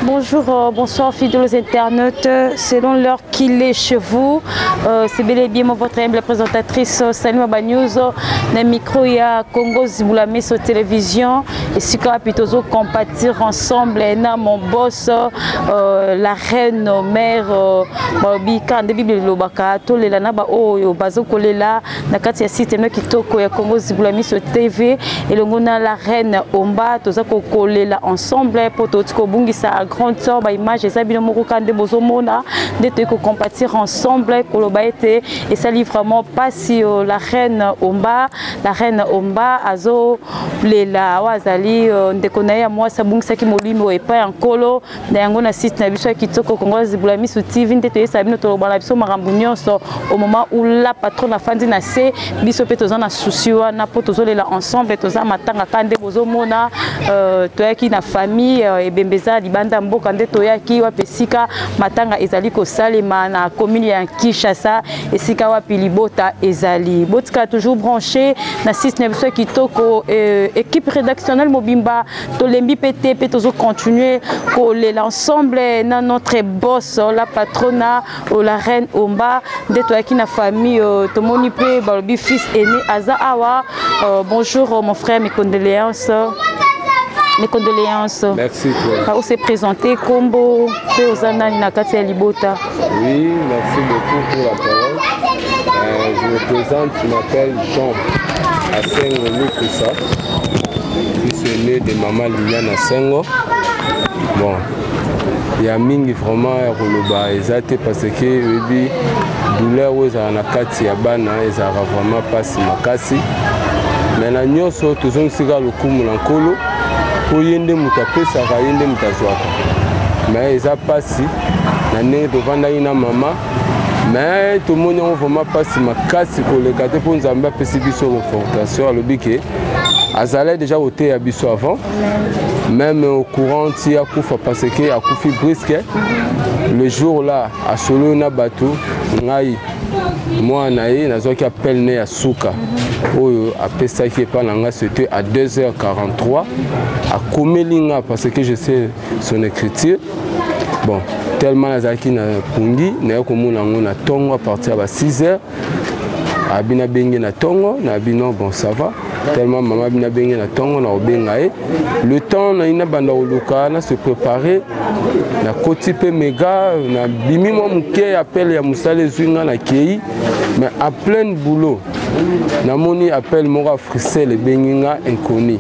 Bonjour, bonsoir fidèles internautes. Selon l'heure qu'il est chez vous, c'est bel et bien votre humble présentatrice Salima News. Le micro il y a Congo Ziboulamé sur télévision et si qu'on a plutôt compatir ensemble et mon boss la reine mère quand début de l'obaka tout les lana ba o bazo kolela na kati ya site no kitoko ya Congo Ziboulamé sur TV et le ngona la reine Omba toza ko kolela ensemble pour tout ko bungisa grande sœur ba image eza bino moko kande bozomona de ko compatir ensemble koloba été et ça livre vraiment pas si la reine Omba azo lela wazali ndekona ya moi sabungisa ki molimo e pa enkolo na yango na site na biso kitoko Congo Ziboulamé sur TV ndete esa bino to bala biso makambo nyonso au moment où la patronne afandi na se biso pe toza na souci wana po tozolela ensemble toza matanga kande bozomona toyaki na famille e bembeza libanda mboka nde toyaki wapesika matanga ezali kosalema na commune ya Kinshasa esika wapi libota ezali botika toujours branché na site na biso kitoko équipe rédactionnelle mobimba tolembi pété pe tozo continuer coller l'ensemble na notre boss la patrona la reine Omba nde toyaki na famille tomoni pe balobi fils aîné aza awa bonjour mon frère, mes condoléances. Mes condoléances. Merci. On s'est présenté Combo, Peozana Nakati Libota. Oui, merci beaucoup pour la parole. Je me présente, je m'appelle Jean Asengo Lukusa. Je suis né de maman Liliane Asengo. Bon, il y a mingi vraiment à exact parce que oui, douleur aux anakati ya bana ezara vraiment pas si makasi. Mais na nyoso tozon sika lokumu na nkolo po yende mutapesa ka yende mutazwaka. Mais eza pasi na ndenge tovandaki na mama mais tout le monde a vraiment pas si makasi koleka te po nzambe apesi biso confortation alobi ke azalait déjà au thé à biso avant même au courant ti akufa parce que akufi brisque le jour là à solo na bato ngai moi naïe nazoki appel né à Souka oyo apesaki pa nanga c'était à 2h43 à Komelinga parce que je sais son écriture bon tellement nazaki na pungi na komona ngo na tongo à partir à 6h abina bengi na tongo na bino bon ça va tellement maman bina bengi na tongo na obengae le temps na ina banda oluka na se préparer na koti pe méga na bimi mo muke appel ya musale zwinga na kei mais à plein boulot na moni appel mora frisel le benginga inconnu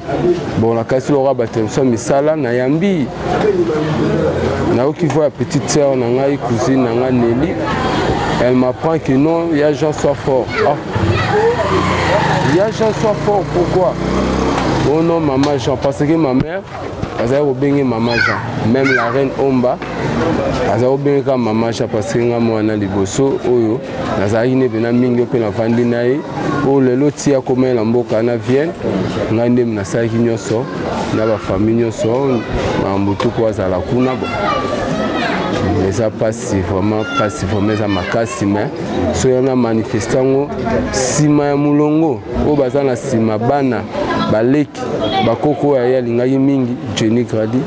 bon la kasi lora batemso misala na yambi na oki voit petite sœur na ngai cousine na nga Nelly elle m'apprend que non il y a Jean soit fort il y a Jean soit fort pourquoi oh non maman Jean parce que ma mère elle a obéi maman Jean même la reine Omba elle a obéi maman Jean parce que nga mwana liboso oyo nazali ne bena mingi pe na vandi nae o lelo tia comme la mboka na Vienne nga ndem na saki nyoso na ba famille nyoso na mbutu kwa zala kuna bo mais ça passe vraiment ça makasi mais so yana manifestango sima ya mulongo o bazana sima bana baleki bakoko ya lingaki mingi Jenny Grady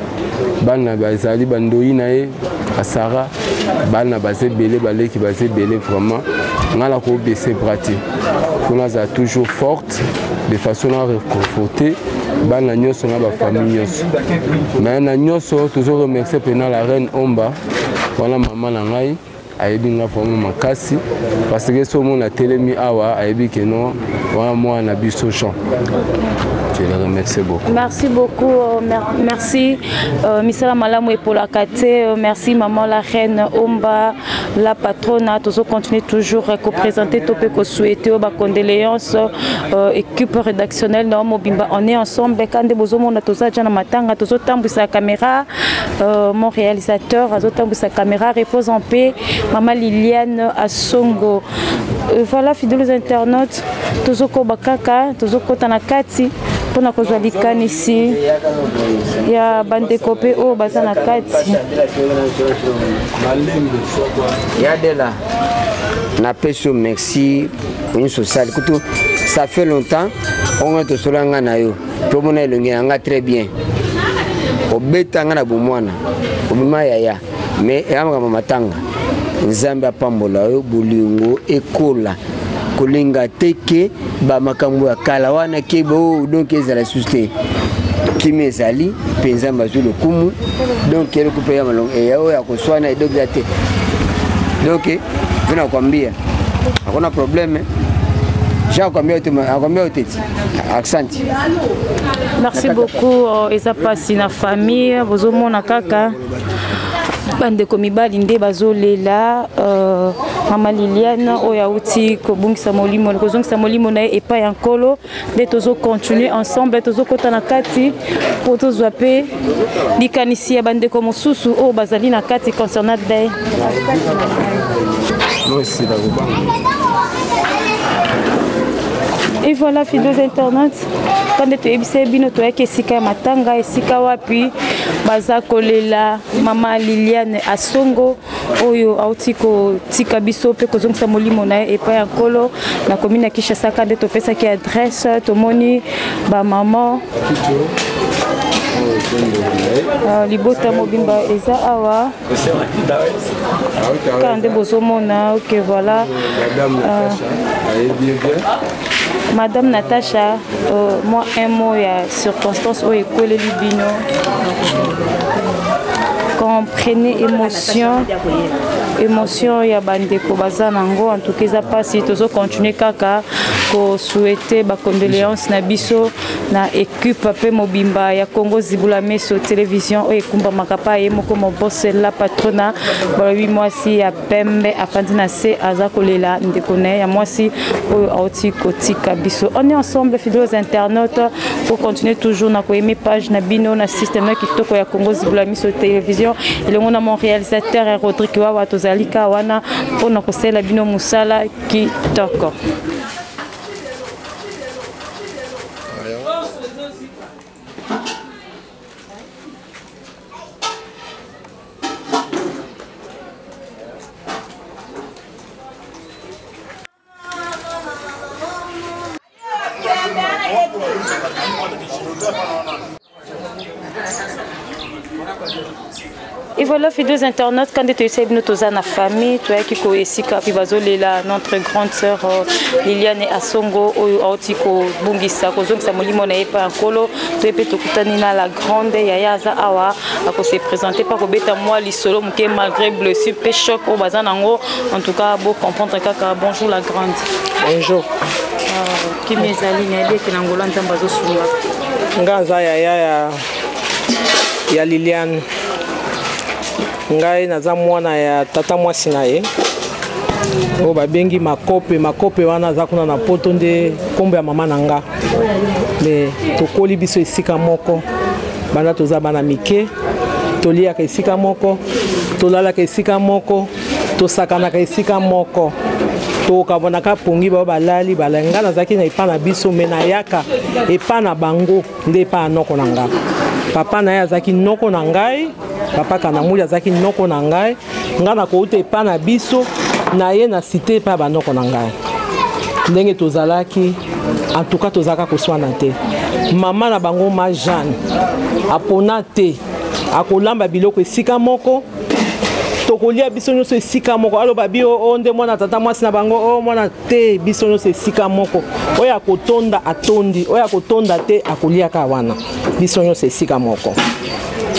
bana bazali bandoi nae asara bana bazebele baleki bazebele vraiment ngala ko baisser brati kuna za toujours forte de façon à réconforter bana nyoso na ba famille nyoso mais na nyoso toujours remercier pena la reine Omba voilà maman na ngai ayebi nga vraiment makasi parce que so mon a telemi awa ayebi que non voilà moi na biso Jean. Je les remercie beaucoup. Merci beaucoup, merci Misala Malamu et pour la Kate, merci maman la reine Omba, la patronne, tous continuer toujours à représenter tout peu que souhaiter aux condoléances, équipe rédactionnelle, on est ensemble, quand des beaux hommes on a tous ça, Jana Matanga, tous autant pour sa caméra, mon réalisateur, autant pour sa caméra, repose en paix, maman Liliane Asongo. Voilà, fidèles internautes, tous au Kobakaka, tous au Kotanakati. Pour nous ici, il y a bande copé au bassin à 4. Il y a de là. na peso merci une sociale kutu ça fait longtemps on est sur nga na yo to mona elongi nga très bien obeta nga na bomwana obima yaya mais yamaka matanga nzambe apambola yo bolingo ekola kolinga teke ba makambo ya kala wana kebo donc ezala susté kimi ezali penza mazu le kumu donc kero kupeya malongo yao ya kuswana donc yate donc vina kwambia hakuna problème j'ai combien au tête accent. Merci beaucoup eza pasi na famille bozomona kaka bandeko mibali nde bazolela mama Liliane oyo auti kobungisa molimo kozongisa molimo na ye epai ya nkolo nde tozocontinue ensemble tozokota na kati po tozwa mpe likanisi ya bandeko mosusu oyo bazali na kati concernant day. Et voilà, fidèles internautes, quand tu es bino to yake esika matanga esika wapi baza kolela mama Liliane Asongo oyo autiko tika biso pe kozongisa molimo na epa ya nkolo na commune Kinshasa kande to pesa ki adresse to moni ba maman libota mobimba eza awa kande bozomona ok voilà Madame Natacha, moi un mot, il y a circonstance où il colle les bino. Comprenez émotion, il y a bande kobazanango. En tout cas, ça passe. Si tu continuer kaka, ko souhaiter ba condoléances na biso na équipe pe mobimba ya Congo Zibulame sur télévision et kumba makapa et moko mo boss la patrona. Ba 8 mois si ya pembe afandi na se azakolela ndekone ya moi si auti kotika biso. On est ensemble fidèles internautes pour continuer toujours na ko aimer page na bino na système qui toko ya Congo Zibulame sur télévision. Et le mon réalisateur Rodrigue Wawa tozalika wana pour na kosela bino musala qui toko. Et voilà, fidèles internautes, quand tu essaies de nous tous en famille, tu as qui koesika pibazolela notre grande sœur Liliane Asongo ou autiko bungisa kozongisa molimo na epa nkolo tu epé tokutani na la grande yaya za awa ako se présenter pas ko beta moi lisolo muke malgré blessure pe choc au bazanango en tout cas beau comprendre kaka bonjour la grande. Bonjour. Qui mezali na de kinangola nzamba zo sunga. Ngaza yaya ya Liliane. Ngai naza mwana ya tata mwasi na ye o babengi makope wana za kuna na poto nde kombo ya mama na nga me tokoli biso esika moko bana toza bana mike toliaka esika moko tolalaka esika moko tosakanaka esika moko tokabonaka pongi ba balali balenga nazaki na epa na biso me na yaka epa na bango nde epa noko na nga papa na ye azaki noko na ngai papa Kanamuli azaki noko na ngai nga na kouta epa na biso na ye na cité epa banoko na ngai ndenge tozalaki en tout cas tozalaka koswana te mama na bango ma Jeanne apona te akolamba biloko esika moko tokolia biso nyonso esika moko aloba bio nde mwana tata mwasi na bango mwana te biso nyonso esika moko oyo akotonda atondi oyo akotonda te akoliaka wana biso nyonso esika moko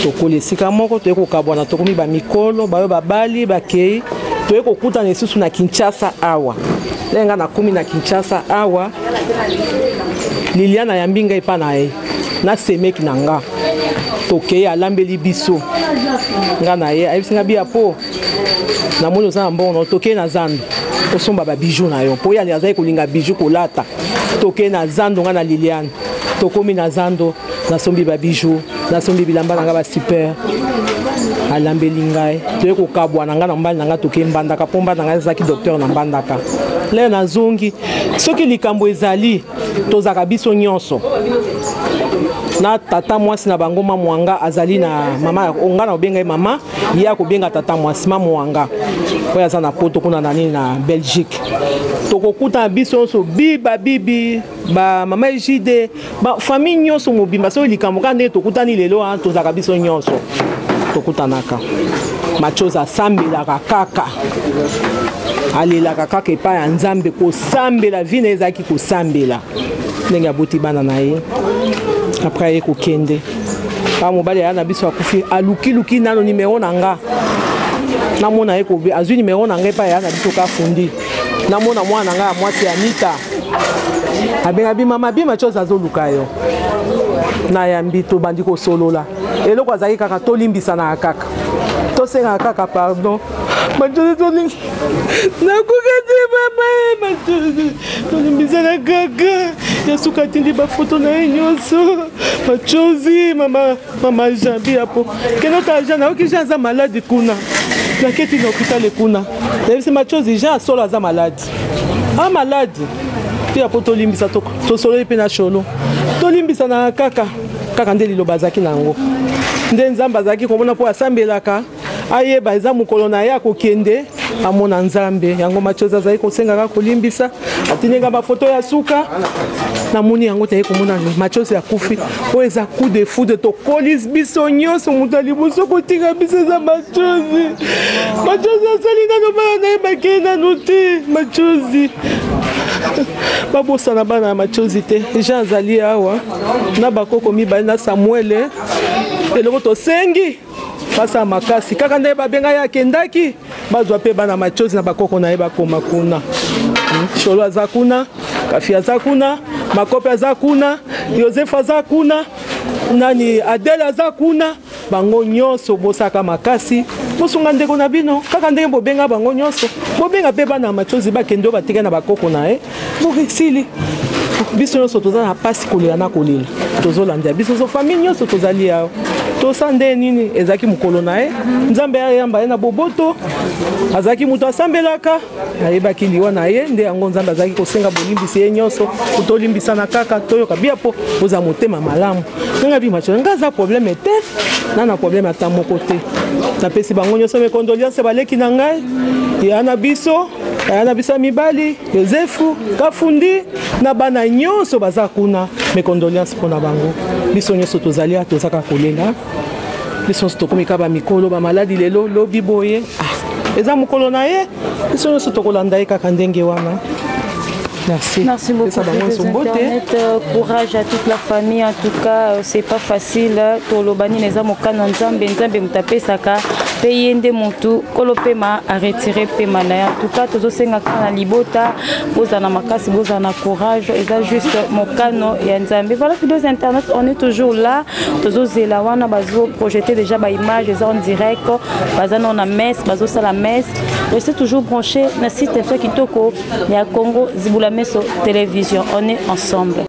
tokoli esika moko toye kokabwana tokomi bamikolo bayo babali bakei toye kokutana lisusu na Kinshasa awa lenga na kumi na Kinshasa awa Liliane ayambi ngai epa na ye na semeki na nga tokei alambeli biso nga na ye ayebisinga bia po na moni oza na mbongo tokei na zando osomba babiju na yo po yani azali kolinga biju kolata tokei na zando nga na Liliane tokomi na zando nasombi babiju nasombi bilamba na nga ba super alambeli ngai toye kokabwana nga na mbali na nga tokei mbandaka po mbanda nga ezalaki docteur na mbandaka lelo nazongi soki likambo ezali tozaka biso nyonso na tata mwasi na bango mama wanga azali na mama onga na obenga mama ya ko benga tata mwasi mama wanga oya aza na poto kuna na nini na Belgique tokokuta biso so biba bibi ba mama Ejide ba famille nyonso mobimba so likambo kande tokutani lelo tozaka biso nyonso tokutanaka machoza sambelaka kaka alelaka kaka epai ya nzambe kosambela vina ezalaki kosambela ndenge abuti bana na ye apres aye kokende pa mobali aya na biso akufi alukiluki nano nimero na nga namona ye kobe azwi nimero na nga epai aya na biso kafundi namona mwana nga ya mwasi Anita abenga bimama bima choza azoluka yo nayambi tobandi kosolola eloko azalaki kaka tolimbisana kaka tosenga kaka pardon machozi nakokati mama tolimbisana kaka yasuka tindi bafoto na ye nyonso machozi mama jambi apo keno ta Jean nayoki Jean aza maladi kuna naketi na hôpital kuna nayebisi machozi Jean asolo aza maladi maladi mpe apo tolimbisa tosololi mpe na sholo tolimbisana kaka nde liloba azalaki na yango nde nzambe azalaki komona mpo asambelaka ayeba eza mokolo na ye akokende amona nzambe yango machozi azali kosengaka kolimbisa atinenga bafoto ya suka namoni yango taye komona machozi akufi oyo eza coup de foudre tokolisi biso nyonso moto aliboso kotika biso eza machozi asali nano bana na ye bakei nano te machozi babosana bana ya machozi te Jean azali awa na bakoko mibali na Samuele eloko tosengi pasa makasi kaka nde babenga ye akendaki bazwa mpe bana machozi na bakoko na ye bakoma kuna Sholo aza kuna Kafi aza kuna Makope aza kuna Joseph aza kuna nani Adele aza kuna bango nyonso bosaka makasi bosunga ndeko na bino kaka ndenge bobenga bango nyonso bobenga pe bana machozi bakendo batika na bakoko na ye bokisili biso nyonso toza na pasi kolela na kolela tozolanda biso so famille nyonso tozali awo tosande nini ezaki mukolo na ye nzambe ayamba ye na boboto azaki muto asambelaka ayebaki liwa na ye nde yango nzambe azaki kosenga bolimbisi ye nyonso tolimbisana kaka toyoka biapo oza motema malamu nanga bimacho ngaza problème te nana problème ata moko te napesi bango nyonso me condoléance baleki na ngai yana biso mibali Yosefu Kafundi na bana nyonso baza kuna me condoléance mpona bango biso nyonso tozali tozaka kolenga biso nyonso tokomika bamikolo bamaladi lelo lobi boye eza mokolo na ye biso nyonso tokolanda ye kaka ndenge wana. Merci beaucoup pour Internet. Courage à toute la famille. En tout cas, c'est pas facile. Tolobani neza mokano nzambe nzambe mutape saka payende mutu kolopema a retirer pema na. En tout cas, tozo senga kana libota bozana makasi bozana courage. Eza juste mokano ya nzambe. Voilà, vidéos Internet, on est toujours là. Tozo zela wana bazo projeter déjà ba image eza en direct. Bazana na messe, bazo sala messe. Restez toujours branché na site internet kitoko ya Congo Zibula Messo Télévision. On est ensemble.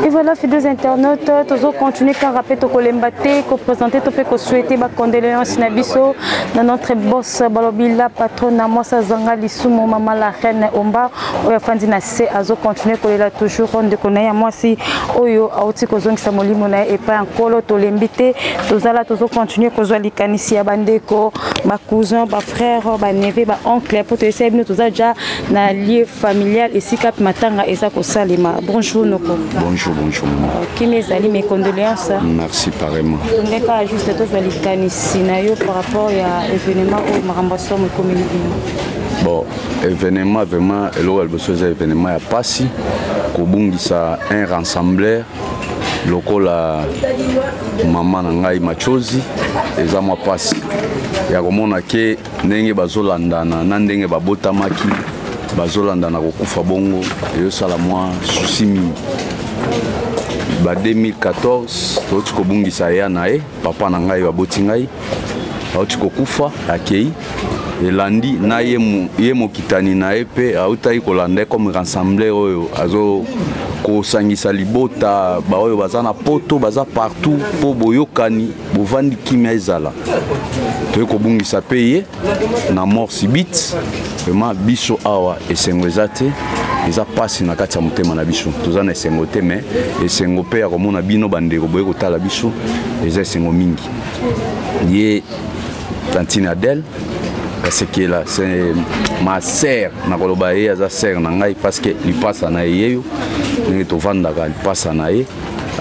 Et voilà, fidèles internautes, toujours continuer quand rappel to kolembate, ko présenter to fait ko souhaiter ba condoléances na biso dans notre boss balobila patron Mosa Zanga Lisumu mama la reine Omba oya fandi na se azo continuer ko la toujours on de connaît moi si oyo auti ko zongisa molimo na et pas encore to lembité tozala toujours continuer ko zwa likanisi ya bandeko ba cousin ba frère ba neveu ba oncle pour te essayer nous toza déjà na lieu familial et si cap matanga eza ko salima. Bonjour Noko. Bonjour. Qui mes amis, mes condoléances. Merci pareillement. On n'est pas juste par rapport à l'événement au Marambasso, mon communauté. Bon, événement vraiment, événement à Passi, Kobungisa un rassembleur, lokola maman nangai machozi, ezama Passi. Ya komona ke ndenge bazolandana, na ndenge babotamaki, bazolandana kokufa bongo, yo sala moi souci mingi. Ba 2014 toti kobungisa ya nae papa na ngai baboti ngai auti kokufa akei elandi na ye mokitani na ye mpe autaki kolanda comme rassembler oyo azo kosangisa libota baoyo baza na poto baza partout po boyokani bovandi kimia ezala toye kobungisa mpe ye na mort subite vraiment biso awa esengo eza te eza pasi na kati ya motema na biso toza na esengo te mais esengo mpe ya komona bino bandeko boye kotala biso eza esengo mingi ye tantine Adèle Kasekela c'est ma sœur nakoloba ye aza sœur na ngai parce que lipasa na ye yo ndenge tovandaka lipasa na ye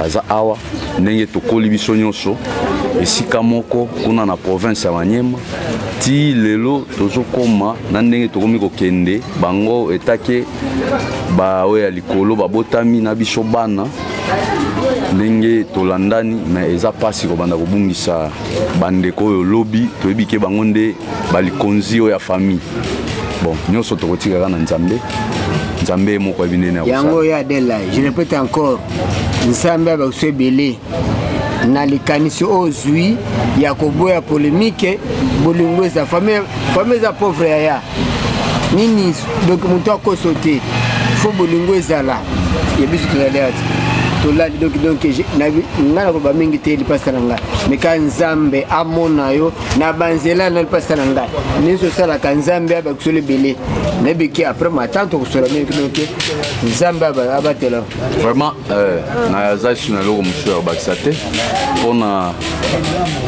aza awa ndenge tokoli biso nyonso esika moko kuna na province ya Maniema ti lelo tozokoma na ndenge tokomi kokende bango etake baoyo ya likolo babotami na biso bana ndenge tolandani mais eza pasi kobanda kobungisa bandeko oyo lobi toyebi ke bango nde balikonzi oyo ya famille bon nyonso tokotikaka na nzambe moko yebi ndene yango ya Adèle je répète encore nzambe abakusu ebele na likanisi ozwi ya koboya polémique bolingo eza famille eza pauvre yaya nini donc moto akoso te fo bolingo ezala yebiso tozalea tolali donc nga nakoba mingi te lipasa na ngai mais ka nzambe amona yo na banzela na lipasa na ngai nyonso osalaka nzambe abakusu ebele nayebiki après matin tokosola mingi donc nzambe abatela vraiment nazali na eloko mosusu ya kobakisa te mpona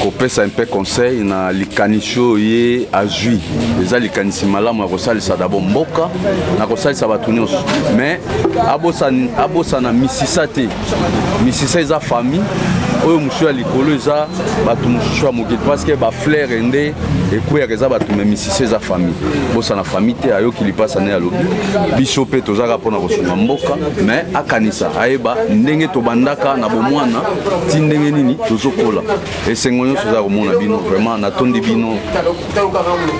kopesa mpe conseil na likanisi oyo ye azwi eza likanisi malamu ya kosalisa d'abord mboka na kosalisa bato nyonso mais abosana misisa te misisa eza famille oyo mosusu ya likolo eza bato mosusu ya mokili parce que baflere nde ekweyaka eza bato me misisa eza famille bosana famille te ayoki lipasa nde alobi biso mpe tozaka mpona kosunga mboka mais akanisa ayeba ndenge tobandaka na bomwana ti ndenge nini tozokola esengo nyonso eza komona bino vraiment natondi bino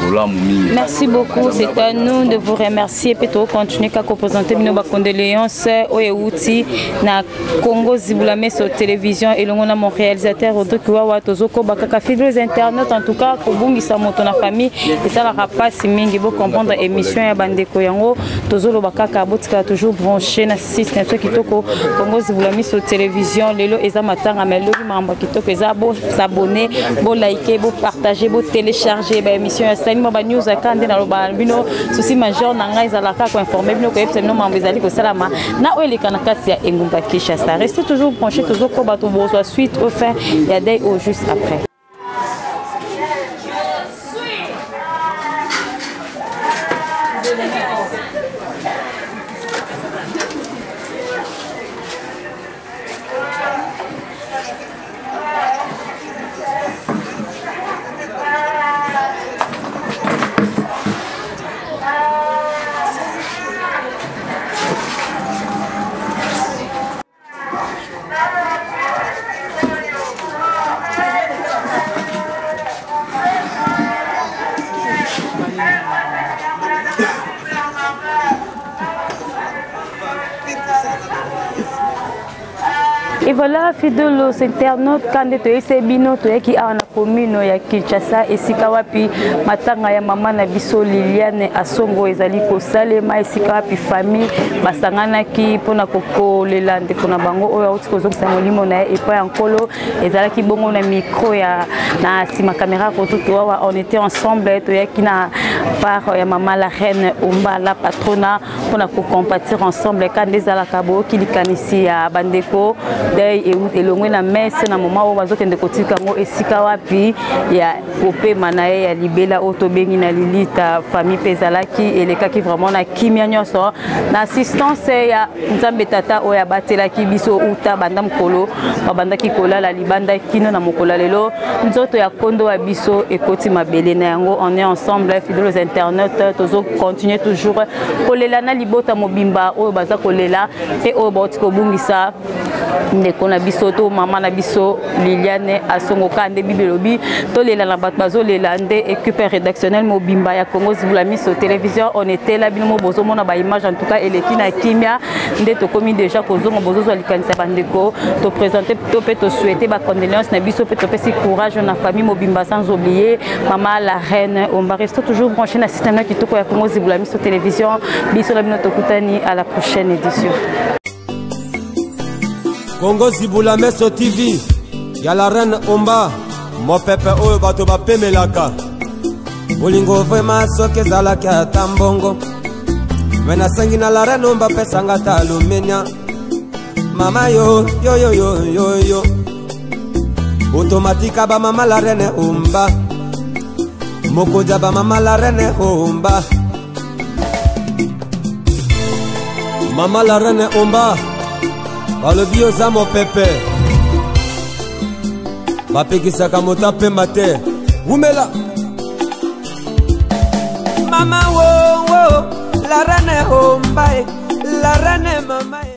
olamu mingi. Merci beaucoup, c'est à nous de vous remercier et de continuer à représenter nos condoléances au Euti na Congo Zibulame sur télévision et l'on a mon réalisateur Odokiwa Tozoko Bakaka fidèles internautes en tout cas Kobungi Samoto na famille et ça la rapace mingi bo comprendre émission ya bandeko yango Tozolo Bakaka botika toujours branché na système kitoko Congo Zibulame sur télévision lelo eza matanga melo mamba kitoko eza bo s'abonner bo liker bo partager bo télécharger ba émission ya Salima ba news akande na loba bino souci majeur na ngai za la ka ko informer bino ko yebse no mamba ezali ko salama na oeleka na kasi ya Engumba Kinshasa. Restez toujours branchés, toujours pour battre vos suite au fin et à day au juste après. Et voilà, fidèles internautes, quand tu es bino, tu es qui a na commune ya Kinshasa et sikawapi matanga ya mama na biso Liliane Asongo ezali ko salema sikawapi famille basangana ki pona koko lelande pona bango oyo uti kozokisa molimo na et pas enkolo ezala ki bongo na micro ya na sima caméra ko tout on était ensemble to ya ki na par ya mama la reine Omba la patrona pona ko compatir ensemble quand ezala kabo ki likanisi ya bandeko dei et longwe na messe na moment où bazokende kotika ngo esika wapi ya kopé manae ya libela otobengi na lilita famille pezalaki elekaki vraiment na kimia nyonso na assistance ya nzambe tata oya batelaki biso uta banda mkolo babandaki kolala libanda kino na mokola lelo nzoto ya kondo ya biso ekoti mabele na yango on est ensemble fidèles internautes tozo continuer toujours kolela na libota mobimba oyo baza kolela et oyo botiko bungisa ndeko na biso to mama na biso Liliane Asongoka nde bibelobi to lela na bato bazolela nde équipe rédactionnelle mobimba ya Congo Zibula Miso télévision on était là bino bozo mona ba image en tout cas eleki na kimia nde to komi déjà kozonga bozo zo likanisa bandeko to présenter to pe to souhaiter ba condoléances na biso pe to pesi courage na famille mobimba sans oublier maman la reine on va rester toujours branché na système qui toko ya Congo Zibula Miso télévision biso la bino to kutani à la prochaine édition. Congo Zibula Miso TV, y'a la reine Omba, mon pépé oyo bato bapemelaka. Bolingo vraiment soke zalaka tambongo. Wena sangi na la reine Omba pesanga talumenya. Mama yo, yo yo yo yo yo. Automatika ba mama la reine Omba. Mokoja ba mama la reine Omba. Mama la reine Omba. Ba le bio za mon pépé. Ba pekisaka mota pemba te. Umela. Mama wo wo la reine Omba, la reine mama.